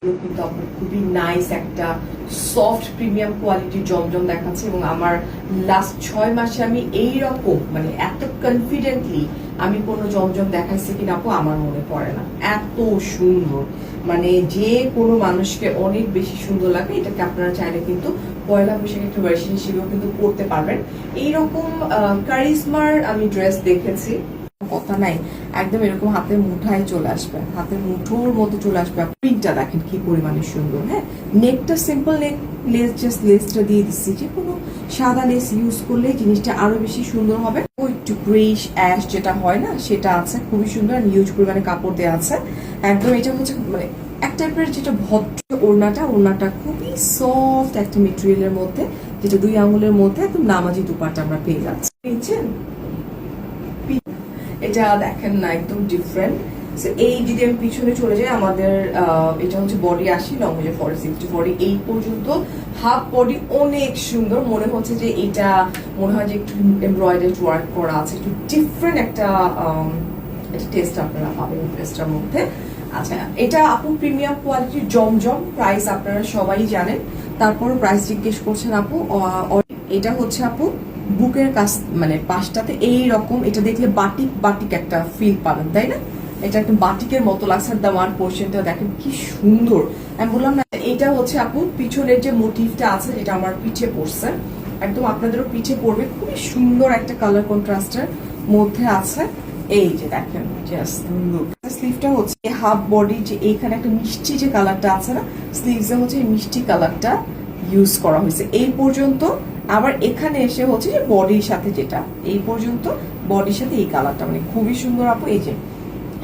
কিন্তু আপনার খুবই নাইস একটা সফট প্রিমিয়াম কোয়ালিটির জমজম দেখাচ্ছে এবং আমার লাস্ট 6 মাসে আমি এইরকম মানে এত কনফিডেন্টলি আমি কোনো জমজম দেখাইছি কিনা আপু আমার মনে পড়ে না। এত সুন্দর, মানে যে কোনো মানুষকে অনেক বেশি সুন্দর লাগে। এটাকে আপনারা চাইলে কিন্তু পয়লা বৈশাখ একটা ভার্সন হিসেবেও কিন্তু পড়তে পারবেন। এইরকম কারিজমার আমি ড্রেস দেখেছি, কথা নাই, একদম এরকম হাতের মুঠায় চলে আসবে, হাতের মুঠোর মতো চলে আসবে। প্রিন্টটা দেখেন কি পরিমাণে সুন্দর। হ্যাঁ, নেকটা সিম্পল নেক, লেস জাস্ট লেসটা দিয়ে দিচ্ছি, যে কোনো সাদা লেস ইউজ করলে জিনিসটা আরো বেশি সুন্দর হবে। একটু গ্রেইশ অ্যাশ যেটা হয় না সেটা আছে, খুবই সুন্দর, হিউজ পরিমাণে কাপড় দেওয়া আছে একদম। এটা হচ্ছে মানে এক টাইপের যেটা ভদ্র ওড়নাটা খুবই সফট একটা মেটেরিয়ালের মধ্যে, যেটা 2 আঙুলের মধ্যে একদম নামাজি দুপাট্টা আমরা পেয়ে যাচ্ছি। এটা দেখেন না, একদম ডিফারেন্ট। এই যদি আমি পিছনে চলে যাই, আমাদের এটা হচ্ছে বডি 80, লং হচ্ছে 40-60 এই পর্যন্ত। হাফ বডি অনেক সুন্দর, মনে হচ্ছে যে এটা মনে হয় যে একটু এমব্রয়ডারি ওয়ার্ক করা আছে, একটু ডিফারেন্ট একটা টেস্ট আপনারা পাবেন ড্রেসটার মধ্যে। আচ্ছা, এটা আপু প্রিমিয়াম কোয়ালিটির জমজম, প্রাইস আপনারা সবাই জানেন, তারপর প্রাইস জিজ্ঞেস করছেন আপু। এটা হচ্ছে আপু বুকের কাছ মানে পাশটাতে এই রকম, এটা দেখলে বাটিক বাটিক একটা ফিল পাবেন, তাই না? এটা একটা বাটিকের মতো লাগছে। দামান পোর্শনটা দেখেন কি সুন্দর। আমি বললাম না, এটা হচ্ছে আপু পিছনের যে মোটিভটা আছে যেটা আমার পিঠে পড়ছে, একদম আপনাদেরও পিঠে পড়বে, খুবই সুন্দর একটা কালার কন্ট্রাস্টের মধ্যে আছে। এই যে দেখেন, জাস্ট লুক। স্লিভটা হচ্ছে হাফ বডি, যে এইখানে একটা মিষ্টি যে কালারটা আছে না, স্লিভসে হচ্ছে এই মিষ্টি কালারটা ইউজ করা হয়েছে এই পর্যন্ত। আবার এখানে এসে হচ্ছে যে বডির সাথে যেটা এই পর্যন্ত, বডির সাথে এই কালারটা মানে খুবই সুন্দর আপু। এই যে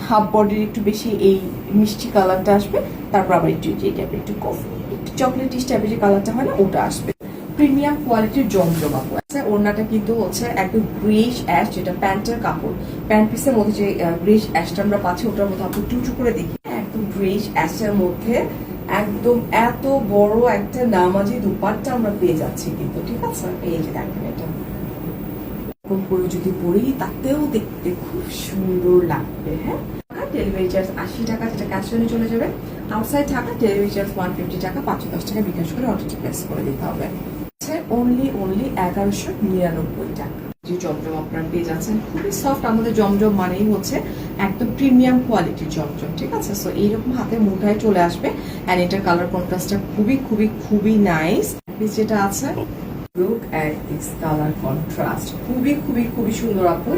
হাফ বডির একটু বেশি এই মিষ্টি কালারটা আসবে, তারপর আবার একটু যে টাইপের একটু কফি একটু চকলেটিশ টাইপের যে কালারটা হয় না ওটা আসবে। প্রিমিয়াম কোয়ালিটির জমজম আপু। আচ্ছা, ওড়নাটা কিন্তু হচ্ছে একদম গ্রেইশ অ্যাশ, যেটা প্যান্টের কাপড়, প্যান্ট পিসের মধ্যে যে গ্রেইশ অ্যাশটা আমরা পাচ্ছি ওটার মধ্যে আপু একটু করে দেখি, একদম গ্রেইশ অ্যাশের মধ্যে একদম এত বড় একটা নামাজি দুপাট্টা আমরা পেয়ে যাচ্ছি কিন্তু, ঠিক আছে? এই যে দেখেন, এটা এরকম করে যদি পরি তাতেও দেখতে খুব সুন্দর লাগবে। হ্যাঁ, ডেলিভারি চার্জ 80 টাকা, যেটা ক্যাশ অনে চলে যাবে। আউটসাইড ঢাকা ডেলিভারি চার্জ 150 টাকা, 510 টাকা বিকাশ করে অর্ডারটি প্লেস করে দিতে হবে। অনলি 1199 টাকা। যে জমজম আপনারা পেয়ে যাচ্ছেন, খুবই সফট। আমাদের জমজম মানেই হচ্ছে একদম প্রিমিয়াম কোয়ালিটির জমজম, ঠিক আছে? সো এইরকম হাতে মুঠায় চলে আসবে, এন্ড এটার কালার কন্ট্রাস্টটা খুবই খুবই খুবই নাইস। যেটা আছে, look at this colour contrast, খুবই খুবই খুবই সুন্দর আপু।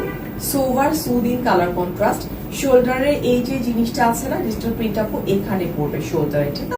Sober soothing colour contrast. শোল্ডারে এই যে জিনিসটা আছে না, ডিজিটাল প্রিন্ট আপু এখানে পড়বে শোল্ডারে, ঠিক আছে?